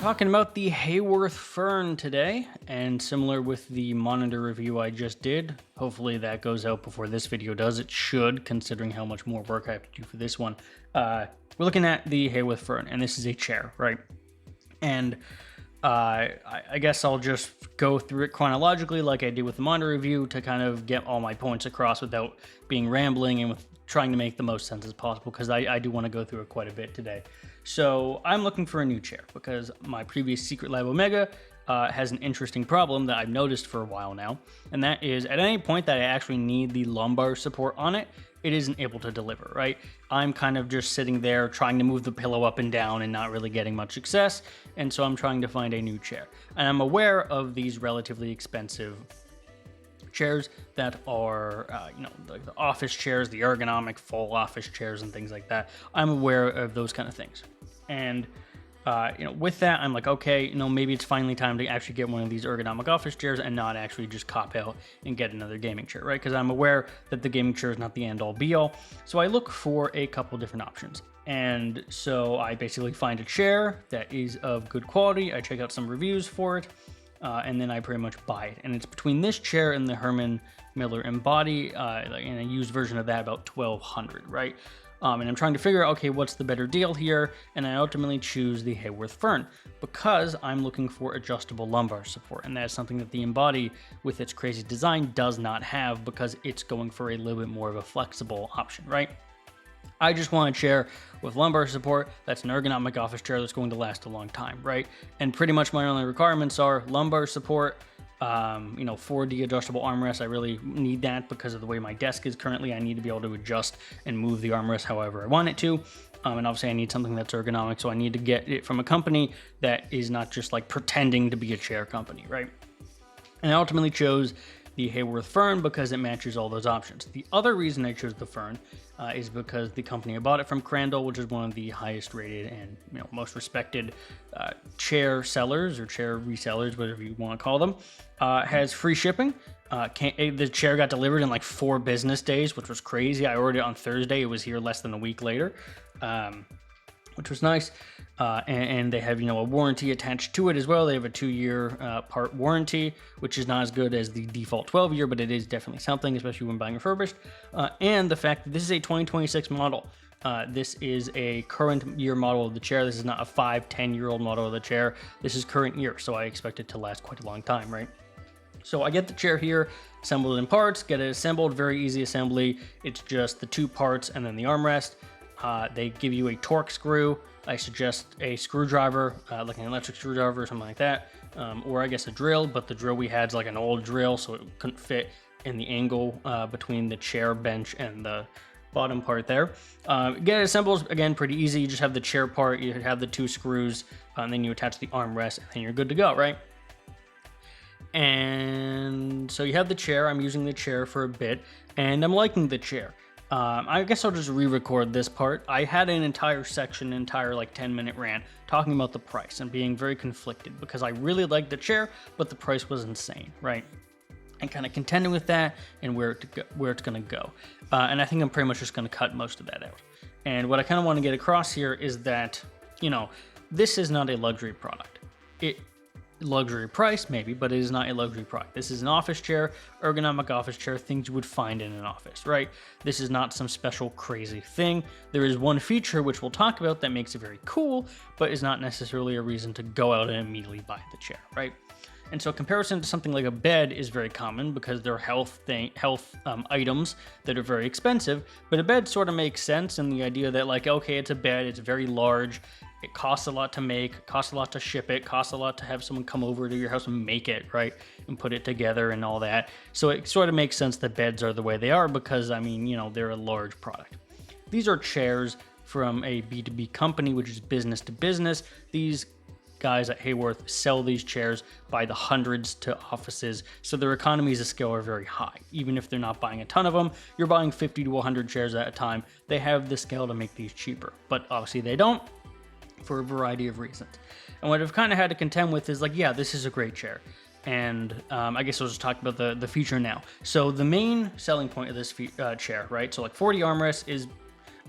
talking about the Haworth Fern today, and similar with the monitor review I just did, hopefully that goes out before this video does. It should, considering how much more work I have to do for this one. We're looking at the Haworth Fern, and this is a chair, right? And I guess I'll just go through it chronologically like I did with the monitor review to kind of get all my points across without being rambling and with trying to make the most sense as possible, because I do want to go through it quite a bit today. So I'm looking for a new chair because my previous Secret Lab Omega has an interesting problem that I've noticed for a while now, and that is at any point that I actually need the lumbar support on it, it isn't able to deliver, right? I'm kind of just sitting there trying to move the pillow up and down and not really getting much success, and so I'm trying to find a new chair. And I'm aware of these relatively expensive chairs that are, like the office chairs, the ergonomic full office chairs and things like that. I'm aware of those kind of things. And, with that, I'm like, okay, maybe it's finally time to actually get one of these ergonomic office chairs and not actually just cop out and get another gaming chair, right? Because I'm aware that the gaming chair is not the end all be all. So I look for a couple different options. And so I basically find a chair that is of good quality. I check out some reviews for it. And then I pretty much buy it. And it's between this chair and the Herman Miller Embody, in a used version of that, about $1,200, right? And I'm trying to figure out, okay, what's the better deal here? And I ultimately choose the Haworth Fern because I'm looking for adjustable lumbar support. And that's something that the Embody, with its crazy design, does not have because it's going for a little bit more of a flexible option, right? I just want a chair with lumbar support that's an ergonomic office chair that's going to last a long time, right? And pretty much my only requirements are lumbar support, 4D adjustable armrest. I really need that because of the way my desk is currently. I need to be able to adjust and move the armrest however I want it to. And obviously I need something that's ergonomic, so I need to get it from a company that is not just like pretending to be a chair company, right? And I ultimately chose the Haworth Fern because it matches all those options. The other reason I chose the Fern is because the company I bought it from, Crandall, which is one of the highest rated and most respected chair sellers or chair resellers, whatever you want to call them, has free shipping. The chair got delivered in like 4 business days, which was crazy. I ordered it on Thursday. It was here less than a week later, which was nice. And they have, a warranty attached to it as well. They have a 2-year part warranty, which is not as good as the default 12-year, but it is definitely something, especially when buying refurbished. And the fact that this is a 2026 model. This is a current year model of the chair. This is not a 5-10-year-old model of the chair. This is current year, so I expect it to last quite a long time, right? So I get the chair here, assembled in parts, get it assembled, very easy assembly. It's just the 2 parts and then the armrest. They give you a torque screw. I suggest a screwdriver, like an electric screwdriver or something like that, or I guess a drill, but the drill we had is like an old drill, so it couldn't fit in the angle between the chair bench and the bottom part there. Get it assembled, again, pretty easy. You just have the chair part, you have the 2 screws, and then you attach the armrest, and then you're good to go, right? And so you have the chair. I'm using the chair for a bit, and I'm liking the chair. I guess I'll just re-record this part. I had an entire 10-minute rant talking about the price and being very conflicted because I really liked the chair, but the price was insane, right? And kind of contending with that and where it's going to go. And I think I'm pretty much just going to cut most of that out. And what I kind of want to get across here is that, this is not a luxury product. Luxury price maybe, but it is not a luxury product. This is an office chair, ergonomic office chair, things you would find in an office, right? This is not some special crazy thing. There is one feature which we'll talk about that makes it very cool, but is not necessarily a reason to go out and immediately buy the chair, right? And so comparison to something like a bed is very common because they're health items that are very expensive, but a bed sort of makes sense in the idea that like, okay, it's a bed, it's very large, it costs a lot to make, costs a lot to ship it, costs a lot to have someone come over to your house and make it, right? And put it together and all that. So it sort of makes sense that beds are the way they are because, they're a large product. These are chairs from a B2B company, which is business to business. These guys at Haworth sell these chairs by the hundreds to offices, so their economies of scale are very high. Even if they're not buying a ton of them, you're buying 50 to 100 chairs at a time. They have the scale to make these cheaper, but obviously they don't, for a variety of reasons. And what I've kind of had to contend with is like, yeah, this is a great chair. And I guess I'll just talk about the feature now. So the main selling point of this chair, right? So like 40 armrest is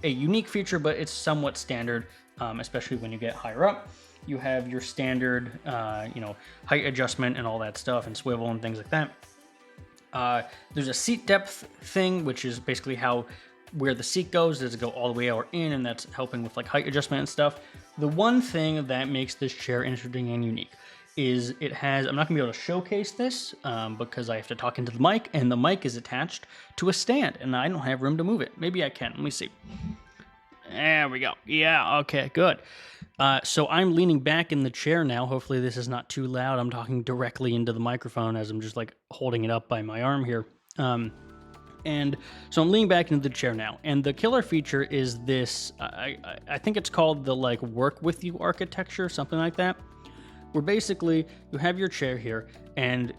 a unique feature, but it's somewhat standard, especially when you get higher up. you have your standard, you know, height adjustment and all that stuff, and swivel and things like that. There's a seat depth thing, which is basically where the seat goes. Does it go all the way out or in? And that's helping with like height adjustment and stuff. The one thing that makes this chair interesting and unique is it has, I'm not gonna be able to showcase this because I have to talk into the mic, and the mic is attached to a stand and I don't have room to move it. Maybe I can, let me see. There we go. Yeah, okay, good. So I'm leaning back in the chair now. Hopefully this is not too loud. I'm talking directly into the microphone as I'm just like holding it up by my arm here. And so I'm leaning back into the chair now. And the killer feature is this, I think it's called the like work with you architecture, something like that. Where basically you have your chair here, and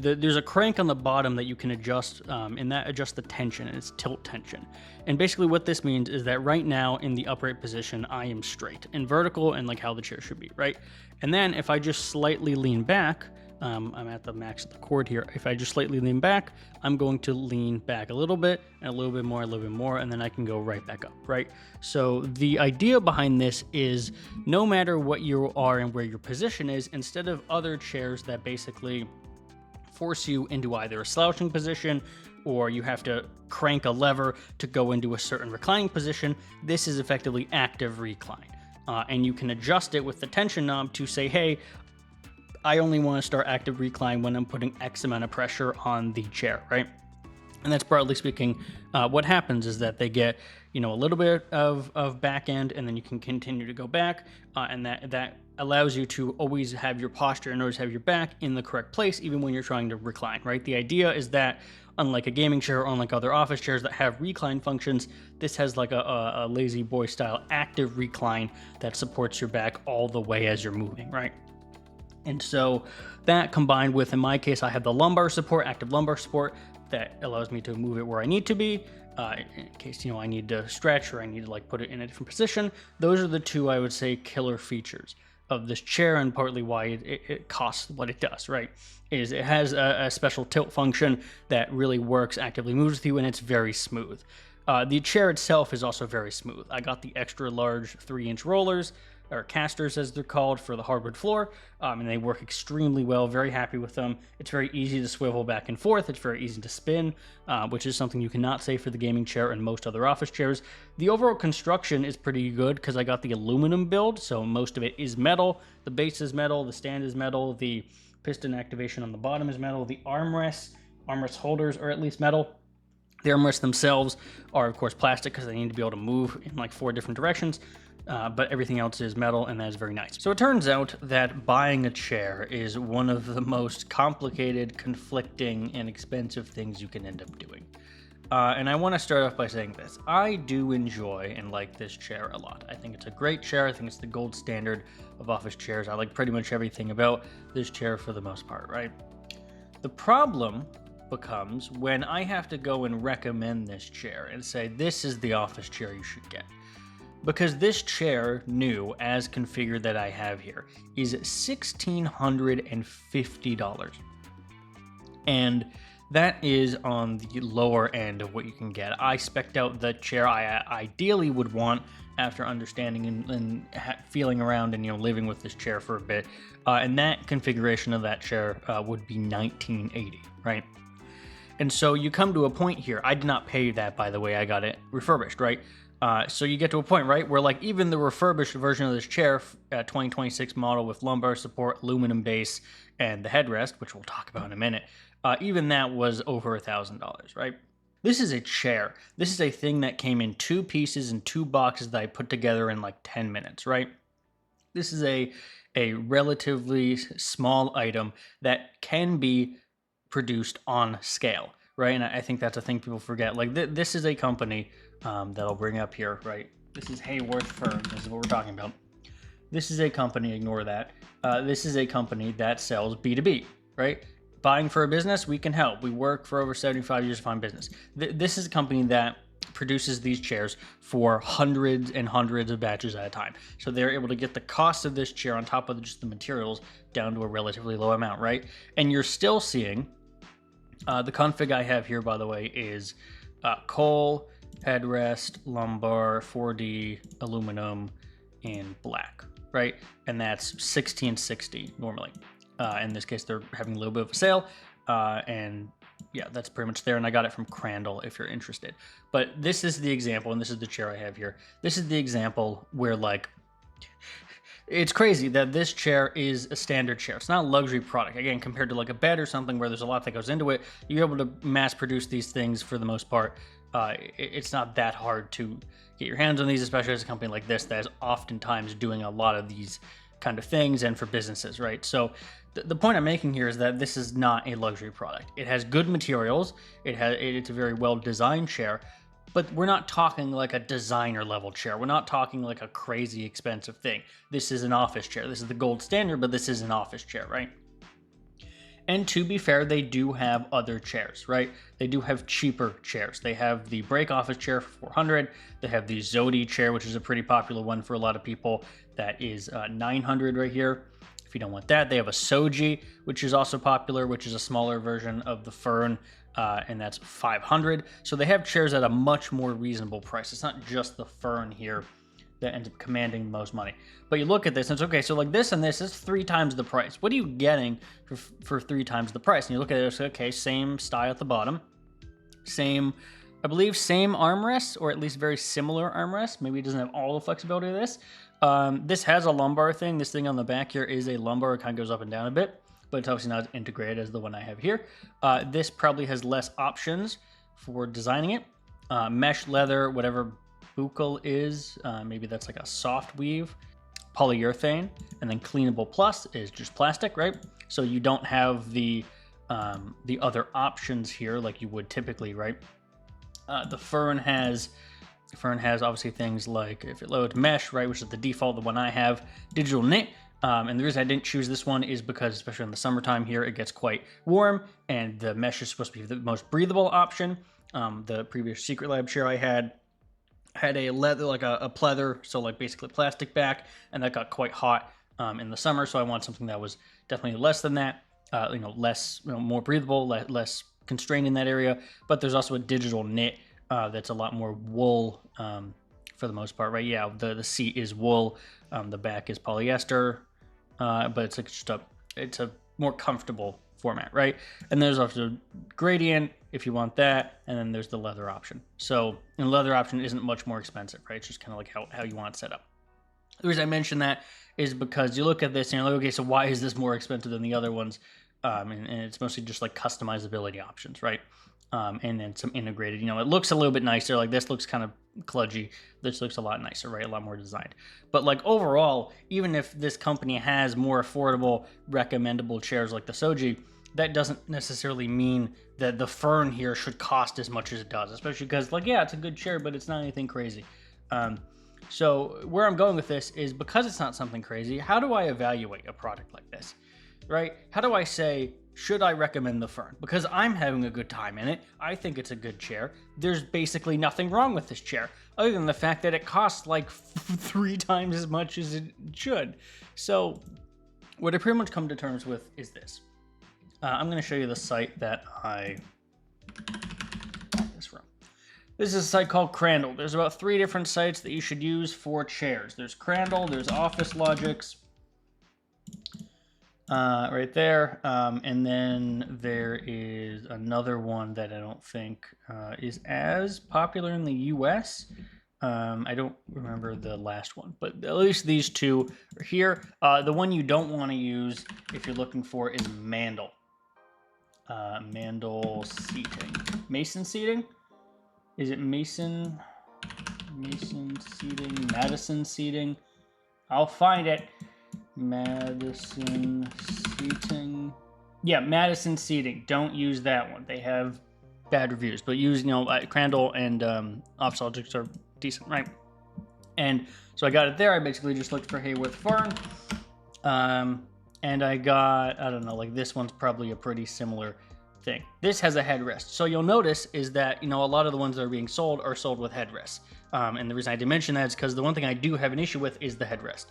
there's a crank on the bottom that you can adjust, and that adjusts the tension, and it's tilt tension. And basically what this means is that right now in the upright position, I am straight and vertical and like how the chair should be, right? And then if I just slightly lean back, I'm at the max of the cord here. If I just slightly lean back, I'm going to lean back a little bit and a little bit more, and then I can go right back up, right? So the idea behind this is no matter what you are and where your position is, instead of other chairs that basically force you into either a slouching position or you have to crank a lever to go into a certain reclining position, this is effectively active recline. And you can adjust it with the tension knob to say, hey, I only want to start active recline when I'm putting X amount of pressure on the chair, right? And that's broadly speaking, what happens is that they get, you know, a little bit of back end, and then you can continue to go back, and that allows you to always have your posture and always have your back in the correct place, even when you're trying to recline, right? The idea is that unlike a gaming chair or unlike other office chairs that have recline functions, this has like a lazy boy style active recline that supports your back all the way as you're moving, right? And so that combined with, in my case, I have the lumbar support, active lumbar support, that allows me to move it where I need to be, in case, you know, I need to stretch or I need to like put it in a different position. Those are the two, I would say, killer features of this chair, and partly why it costs what it does, right? Is it has a special tilt function that really works, actively moves with you, and it's very smooth. The chair itself is also very smooth. I got the extra large 3-inch rollers, or casters as they're called, for the hardwood floor, and they work extremely well. Very happy with them. It's very easy to swivel back and forth. It's very easy to spin, which is something you cannot say for the gaming chair and most other office chairs. The overall construction is pretty good because I got the aluminum build, so most of it is metal. The base is metal, the stand is metal, the piston activation on the bottom is metal, the armrest holders are at least metal. The armrests themselves are, of course, plastic because they need to be able to move in like 4 different directions. But everything else is metal, and that is very nice. So it turns out that buying a chair is one of the most complicated, conflicting, and expensive things you can end up doing. And I want to start off by saying this. I do enjoy and like this chair a lot. I think it's a great chair. I think it's the gold standard of office chairs. I like pretty much everything about this chair for the most part, right? The problem becomes when I have to go and recommend this chair and say, this is the office chair you should get. Because this chair, new, as configured that I have here, is $1,650. And that is on the lower end of what you can get. I spec'd out the chair I ideally would want after understanding and feeling around and, you know, living with this chair for a bit. And that configuration of that chair would be $1,980, right? And so you come to a point here. I did not pay that, by the way. I got it refurbished, right? So you get to a point, right, where like even the refurbished version of this chair, 2026 model with lumbar support, aluminum base, and the headrest, which we'll talk about in a minute, even that was over $1,000, right? This is a chair. This is a thing that came in 2 pieces and 2 boxes that I put together in like 10 minutes, right? This is a relatively small item that can be produced on scale, right? And I think that's a thing people forget. Like this is a company that I'll bring up here, right? This is Haworth Fern. This is what we're talking about. This is a company, ignore that. This is a company that sells B2B, right? Buying for a business, we can help. We work for over 75 years to find business. This is a company that produces these chairs for hundreds and hundreds of batches at a time. So they're able to get the cost of this chair on top of just the materials down to a relatively low amount, right? And you're still seeing, the config I have here, by the way, is coal, headrest, lumbar, 4D, aluminum, and black, right? And that's $16.60 normally. In this case, they're having a little bit of a sale, and yeah, that's pretty much there. And I got it from Crandall if you're interested. But this is the example, and this is the chair I have here. This is the example where, like, it's crazy that this chair is a standard chair. It's not a luxury product. Again, compared to like a bed or something where there's a lot that goes into it, you're able to mass produce these things for the most part. It's not that hard to get your hands on these, especially as a company like this that is oftentimes doing a lot of these kind of things and for businesses, right? So the point I'm making here is that this is not a luxury product. It has good materials. It's a very well-designed chair, but we're not talking like a designer level chair. We're not talking like a crazy expensive thing. This is an office chair. This is the gold standard, but this is an office chair, right? And to be fair, they do have other chairs, right? They do have cheaper chairs. They have the Break office chair for $400. They have the Zodi chair, which is a pretty popular one for a lot of people. That is $900 right here. If you don't want that, they have a Soji, which is also popular, which is a smaller version of the Fern, and that's $500. So they have chairs at a much more reasonable price. It's not just the Fern here that ends up commanding the most money. But you look at this and it's okay, so like this and this is 3 times the price. What are you getting for 3 times the price? And you look at it, it's okay, same style at the bottom, same, I believe same armrests, or at least very similar armrests. Maybe it doesn't have all the flexibility of this. This has a lumbar thing. This thing on the back here is a lumbar. It kind of goes up and down a bit, but it's obviously not as integrated as the one I have here. This probably has less options for designing it. Mesh leather, whatever buccal is, maybe that's like a soft weave, polyurethane, and then cleanable plus is just plastic, right? So you don't have the other options here like you would typically, right? The Fern has obviously things like, if it loads mesh, right, which is the default, the one I have, digital knit. And the reason I didn't choose this one is because, especially in the summertime here, it gets quite warm, and the mesh is supposed to be the most breathable option. The previous Secret Lab chair I had a leather, like a pleather, so like basically plastic back, and that got quite hot in the summer. So I want something that was definitely less than that, less, more breathable, less constrained in that area. But there's also a digital knit that's a lot more wool for the most part, right? Yeah, the seat is wool, the back is polyester, but it's like just it's a more comfortable format, right? And there's also gradient if you want that, and then there's the leather option. So, and the leather option isn't much more expensive, right? It's just kind of like how you want it set up. The reason I mention that is because you look at this and you're like, okay, so why is this more expensive than the other ones? And it's mostly just like customizability options, right? And then some integrated, it looks a little bit nicer. Like this looks kind of kludgy. This looks a lot nicer, right? A lot more designed. But like overall, even if this company has more affordable, recommendable chairs like the Soji, that doesn't necessarily mean that the Fern here should cost as much as it does, especially because, like, yeah, it's a good chair, but it's not anything crazy. So where I'm going with this is, because it's not something crazy, how do I evaluate a product like this, right? How do I say, should I recommend the Fern? Because I'm having a good time in it. I think it's a good chair. There's basically nothing wrong with this chair, other than the fact that it costs like 3 times as much as it should. So what I pretty much come to terms with is this. I'm going to show you the site that I got this from. This is a site called Crandall. There's about 3 different sites that you should use for chairs. There's Crandall, there's Office Logics, right there, and then there is another one that I don't think is as popular in the US. I don't remember the last one, but at least these 2 are here. The one you don't want to use if you're looking for is Mandel. Mandel seating. Mason seating? Is it Mason? Mason seating? Madison seating? I'll find it. Madison seating. Yeah, Madison seating. Don't use that one. They have bad reviews, but use, Crandall and Office Logics are decent, right? And so I got it there. I basically just looked for Haworth Fern. And I got, I don't know, like this one's probably a pretty similar thing. This has a headrest. So you'll notice is that, a lot of the ones that are being sold are sold with headrests. And the reason I did mention that is because the one thing I do have an issue with is the headrest.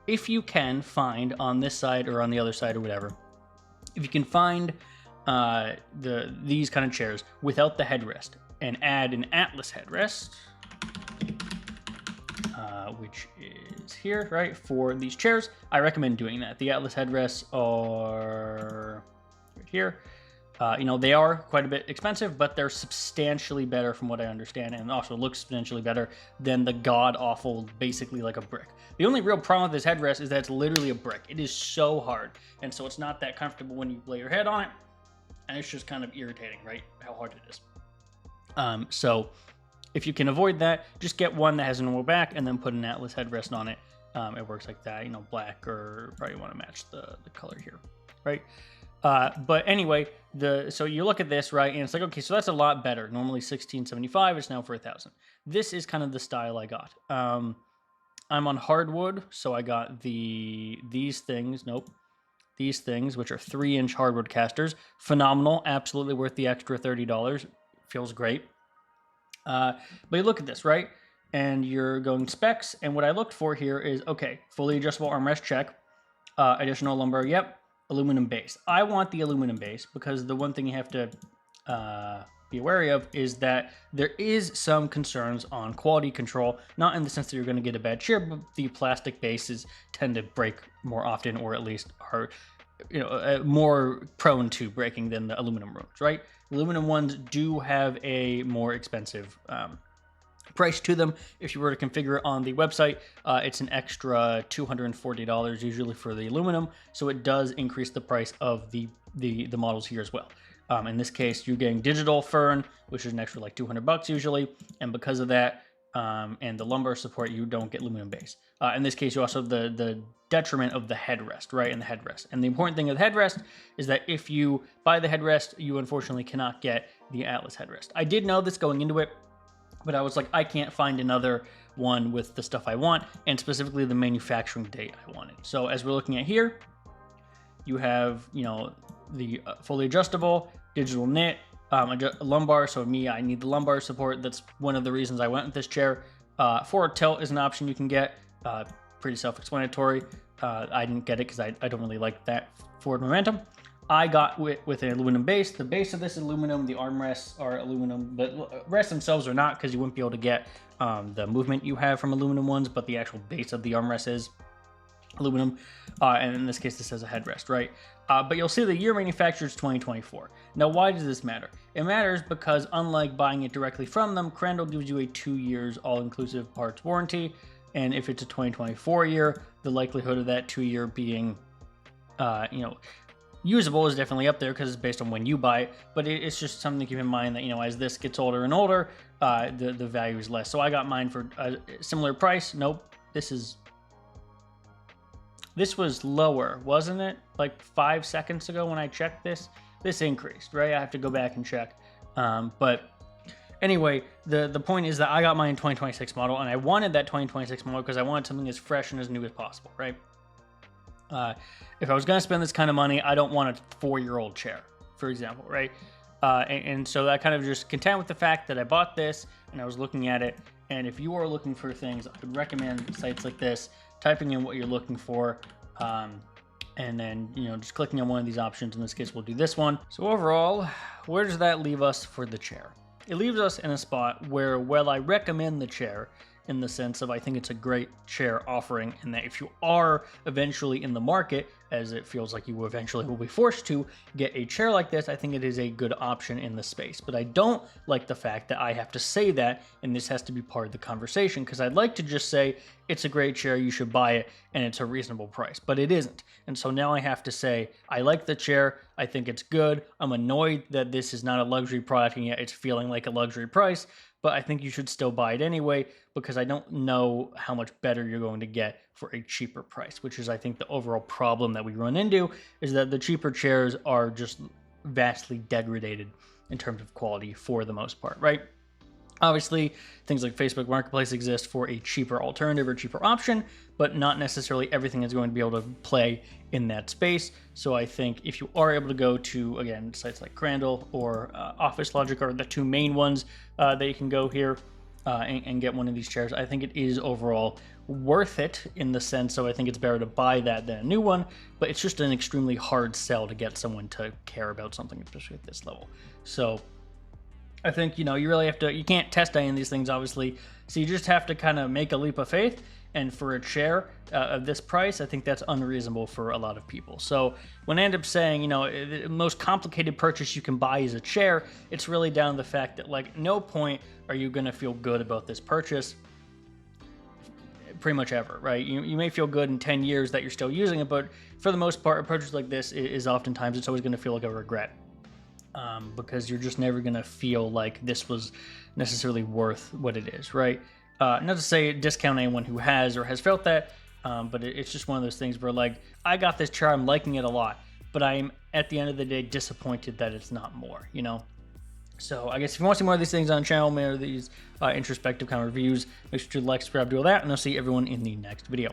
If you can find on this side or on the other side or whatever, if you can find these kind of chairs without the headrest and add an Atlas headrest, which is here, right, for these chairs. I recommend doing that. The Atlas headrests are right here. You know, they are quite a bit expensive, but they're substantially better from what I understand, and also look substantially better than the god-awful, basically like a brick. The only real problem with this headrest is that it's literally a brick. It is so hard, and so it's not that comfortable when you lay your head on it, and it's just kind of irritating, right, how hard it is. So if you can avoid that, just get one that has a normal back and then put an Atlas headrest on it. It works like that, you know, black, or probably want to match the color here, right? But anyway, so you look at this, right, and it's like, okay, so that's a lot better. Normally $1,675, it's now for $1,000. This is kind of the style I got. I'm on hardwood, so I got these things, which are 3-inch hardwood casters. Phenomenal, absolutely worth the extra $30. Feels great. But you look at this, right, and you're going specs, and what I looked for here is, okay, fully adjustable armrest, check. Additional lumbar, yep. Aluminum base. I want the aluminum base because the one thing you have to be wary of is that there is some concerns on quality control, not in the sense that you're going to get a bad chair, but the plastic bases tend to break more often, or at least are, you know, more prone to breaking than the aluminum ones, right? Aluminum ones do have a more expensive price to them. If you were to configure it on the website, it's an extra $240 usually for the aluminum, so it does increase the price of the models here as well. In this case, you're getting digital Fern, which is an extra like $200 usually, and because of that and the lumbar support, you don't get aluminum base. In this case, you also have the detriment of the headrest, right, and the headrest. And the important thing of the headrest is that if you buy the headrest, you unfortunately cannot get the Atlas headrest. I did know this going into it, but I was like, I can't find another one with the stuff I want, and specifically the manufacturing date I wanted. So as we're looking at here, you have, you know, the fully adjustable, digital knit, lumbar. So me, I need the lumbar support. That's one of the reasons I went with this chair. Forward tilt is an option you can get. Pretty self-explanatory. I didn't get it because I don't really like that forward momentum. I got with an aluminum base. The base of this is aluminum. The armrests are aluminum. The rests themselves are not, because you wouldn't be able to get the movement you have from aluminum ones, but the actual base of the armrest is aluminum. And in this case, this has a headrest, right? But you'll see the year manufactured is 2024. Now, why does this matter? It matters because unlike buying it directly from them, Crandall gives you a 2 years all-inclusive parts warranty. And if it's a 2024 year, the likelihood of that 2 year being, you know, usable is definitely up there because it's based on when you buy it, but it's just something to keep in mind that, you know, as this gets older and older, the value is less. So I got mine for a similar price. Nope, this was lower, wasn't it? Like 5 seconds ago when I checked this increased, right? I have to go back and check. But anyway, the point is that I got mine in 2026 model, and I wanted that 2026 model because I wanted something as fresh and as new as possible, right? If I was going to spend this kind of money, I don't want a 4-year-old chair, for example, right? And so I kind of just content with the fact that I bought this and I was looking at it. And if you are looking for things, I would recommend sites like this, typing in what you're looking for, and then, you know, just clicking on one of these options. In this case, we'll do this one. So overall, where does that leave us for the chair? It leaves us in a spot where, while I recommend the chair, in the sense of I think it's a great chair offering, and that if you are eventually in the market, as it feels like you eventually will be forced to get a chair like this, I think it is a good option in the space. But I don't like the fact that I have to say that, and this has to be part of the conversation, because I'd like to just say it's a great chair, you should buy it, and it's a reasonable price, but it isn't. And so now I have to say, I like the chair, I think it's good, I'm annoyed that this is not a luxury product and yet it's feeling like a luxury price, but I think you should still buy it anyway, because I don't know how much better you're going to get for a cheaper price, which is, I think, the overall problem that we run into, is that the cheaper chairs are just vastly degraded in terms of quality for the most part, right? Obviously, things like Facebook Marketplace exist for a cheaper alternative or cheaper option, but not necessarily everything is going to be able to play in that space. So I think if you are able to go to, again, sites like Crandall or Office Logic are the two main ones that you can go here and get one of these chairs, I think it is overall worth it, in the sense of I think it's better to buy that than a new one, but it's just an extremely hard sell to get someone to care about something, especially at this level. So I think, you know, you really have to, you can't test any of these things, obviously. So you just have to kind of make a leap of faith. And for a chair of this price, I think that's unreasonable for a lot of people. So when I end up saying, you know, the most complicated purchase you can buy is a chair, it's really down to the fact that, like, no point are you going to feel good about this purchase pretty much ever, right? You may feel good in 10 years that you're still using it, but for the most part, a purchase like this is oftentimes, it's always going to feel like a regret. Because you're just never going to feel like this was necessarily worth what it is, right? Not to say discount anyone who has or has felt that, but it's just one of those things where, like, I got this chair, I'm liking it a lot, but I'm, at the end of the day, disappointed that it's not more, you know? So I guess if you want to see more of these things on the channel, more of these introspective kind of reviews, make sure to like, subscribe, do all that, and I'll see everyone in the next video.